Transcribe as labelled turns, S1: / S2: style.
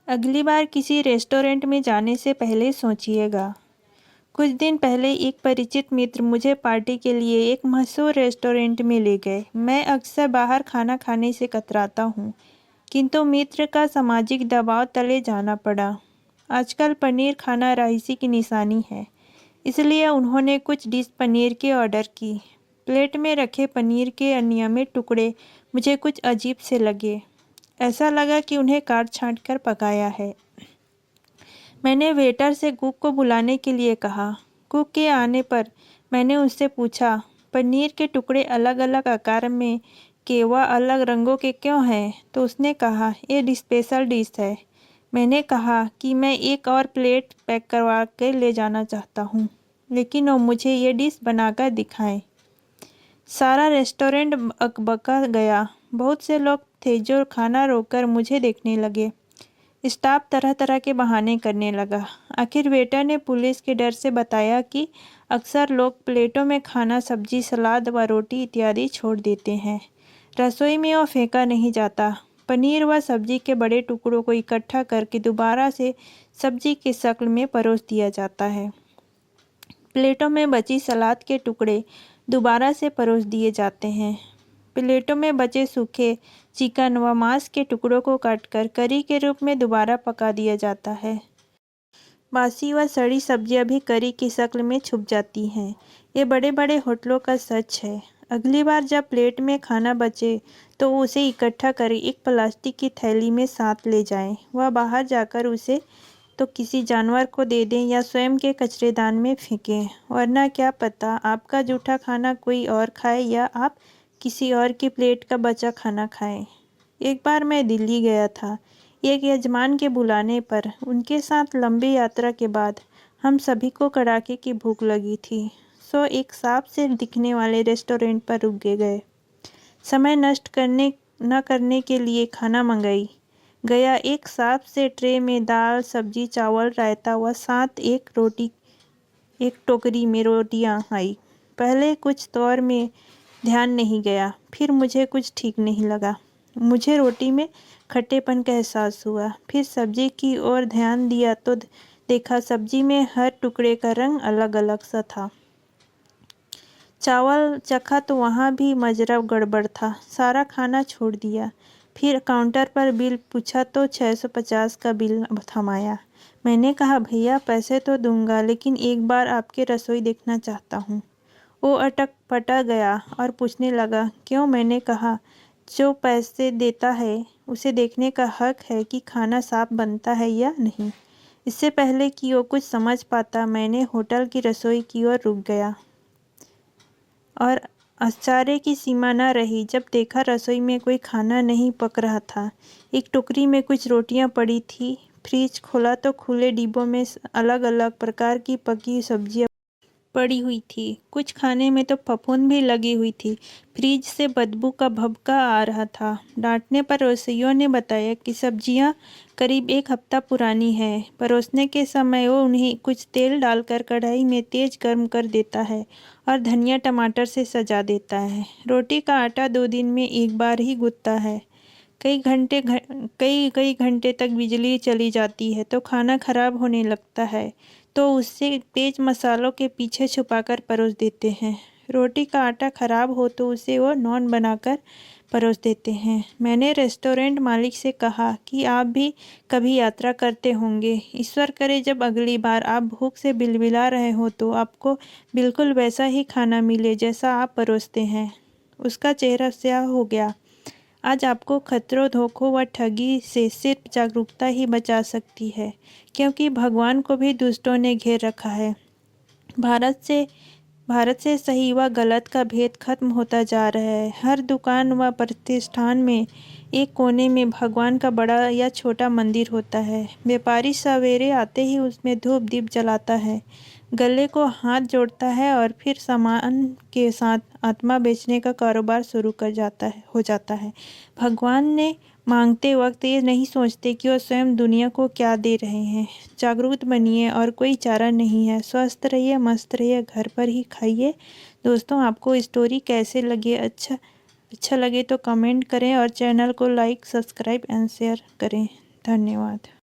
S1: अगली बार किसी रेस्टोरेंट में जाने से पहले सोचिएगा। कुछ दिन पहले एक परिचित मित्र मुझे पार्टी के लिए एक मशहूर रेस्टोरेंट में ले गए। मैं अक्सर बाहर खाना खाने से कतराता हूँ, किंतु मित्र का सामाजिक दबाव तले जाना पड़ा। आजकल पनीर खाना राइसी की निशानी है, इसलिए उन्होंने कुछ डिश पनीर के ऑर्डर की। प्लेट में रखे पनीर के अनियमित टुकड़े मुझे कुछ अजीब से लगे। ऐसा लगा कि उन्हें काट छाँट कर पकाया है। मैंने वेटर से कुक को बुलाने के लिए कहा। कुक के आने पर मैंने उससे पूछा, पनीर के टुकड़े अलग अलग आकार में के व अलग रंगों के क्यों हैं? तो उसने कहा, ये स्पेशल डिश है। मैंने कहा कि मैं एक और प्लेट पैक करवा के ले जाना चाहता हूँ, लेकिन वो मुझे ये डिश बनाकर दिखाएं। सारा रेस्टोरेंट अकबका गया। बहुत से लोग थे जो खाना रोककर मुझे देखने लगे। स्टाफ तरह तरह के बहाने करने लगा। आखिर वेटर ने पुलिस के डर से बताया कि अक्सर लोग प्लेटों में खाना, सब्जी, सलाद व रोटी इत्यादि छोड़ देते हैं। रसोई में वो फेंका नहीं जाता। पनीर व सब्जी के बड़े टुकड़ों को इकट्ठा करके दोबारा से सब्जी की शक्ल में परोस दिया जाता है। प्लेटों में बची सलाद के टुकड़े दोबारा से परोस दिए जाते हैं। प्लेटों में बचे सूखे चिकन व मांस के टुकड़ों को काटकर करी के रूप में दोबारा पका दिया जाता है। बासी व सड़ी सब्जियां भी करी की शक्ल में छुप जाती हैं। ये बड़े बड़े होटलों का सच है। अगली बार जब प्लेट में खाना बचे तो उसे इकट्ठा कर एक प्लास्टिक की थैली में साथ ले जाएं। वह बाहर जाकर उसे तो किसी जानवर को दे दें या स्वयं के कचरेदान में फेंकें, वरना क्या पता आपका जूठा खाना कोई और खाए या आप किसी और की प्लेट का बचा खाना खाएं। एक बार मैं दिल्ली गया था। एक यजमान के बुलाने पर उनके साथ लंबी यात्रा के बाद हम सभी को कड़ाके की भूख लगी थी, सो एक साफ से दिखने वाले रेस्टोरेंट पर रुक गए। समय नष्ट न करने के लिए खाना मंगाई गया। एक साफ से ट्रे में दाल, सब्जी, चावल, रायता व साथ एक टोकरी में रोटियां आई। पहले कुछ दौर में ध्यान नहीं गया, फिर मुझे कुछ ठीक नहीं लगा। मुझे रोटी में खट्टेपन का एहसास हुआ। फिर सब्जी की ओर ध्यान दिया तो देखा सब्जी में हर टुकड़े का रंग अलग अलग सा था। चावल चखा तो वहाँ भी मजरा गड़बड़ था। सारा खाना छोड़ दिया। फिर काउंटर पर बिल पूछा तो 650 का बिल थमाया। मैंने कहा, भैया पैसे तो दूंगा, लेकिन एक बार आपके रसोई देखना चाहता हूँ। वो अटक पटा गया और पूछने लगा, क्यों? मैंने कहा, जो पैसे देता है उसे देखने का हक है कि खाना साफ बनता है या नहीं। इससे पहले कि वो कुछ समझ पाता, मैंने होटल की रसोई की ओर रुक गया और आश्चर्य की सीमा न रही जब देखा रसोई में कोई खाना नहीं पक रहा था। एक टोकरी में कुछ रोटियां पड़ी थी। फ्रिज खोला तो खुले डिब्बों में अलग अलग प्रकार की पकी सब्जियां पड़ी हुई थी। कुछ खाने में तो फफूंद भी लगी हुई थी। फ्रिज से बदबू का भभका आ रहा था। डांटने पर रसोइयों ने बताया कि सब्जियां करीब 1 हफ्ता पुरानी है। परोसने के समय वो उन्हें कुछ तेल डालकर कढ़ाई में तेज गर्म कर देता है और धनिया टमाटर से सजा देता है। रोटी का आटा 2 दिन में एक बार ही गूंथता है। कई घंटे तक बिजली चली जाती है तो खाना खराब होने लगता है, तो उससे तेज मसालों के पीछे छुपाकर परोस देते हैं। रोटी का आटा खराब हो तो उसे वो नॉन बनाकर परोस देते हैं। मैंने रेस्टोरेंट मालिक से कहा कि आप भी कभी यात्रा करते होंगे। ईश्वर करे जब अगली बार आप भूख से बिलबिला रहे हो तो आपको बिल्कुल वैसा ही खाना मिले जैसा आप परोसते हैं। उसका चेहरा स्याह हो गया। आज आपको खतरों, धोखों व ठगी से सिर्फ जागरूकता ही बचा सकती है, क्योंकि भगवान को भी दुष्टों ने घेर रखा है। भारत से सही व गलत का भेद खत्म होता जा रहा है। हर दुकान व प्रतिष्ठान में एक कोने में भगवान का बड़ा या छोटा मंदिर होता है। व्यापारी सवेरे आते ही उसमें धूप दीप जलाता है, गले को हाथ जोड़ता है और फिर सामान के साथ आत्मा बेचने का कारोबार शुरू हो जाता है। भगवान ने मांगते वक्त ये नहीं सोचते कि वो स्वयं दुनिया को क्या दे रहे हैं। जागरूक बनिए और कोई चारा नहीं है। स्वस्थ रहिए, मस्त रहिए, घर पर ही खाइए। दोस्तों, आपको स्टोरी कैसे लगी? अच्छा लगे तो कमेंट करें और चैनल को लाइक, सब्सक्राइब एंड शेयर करें। धन्यवाद।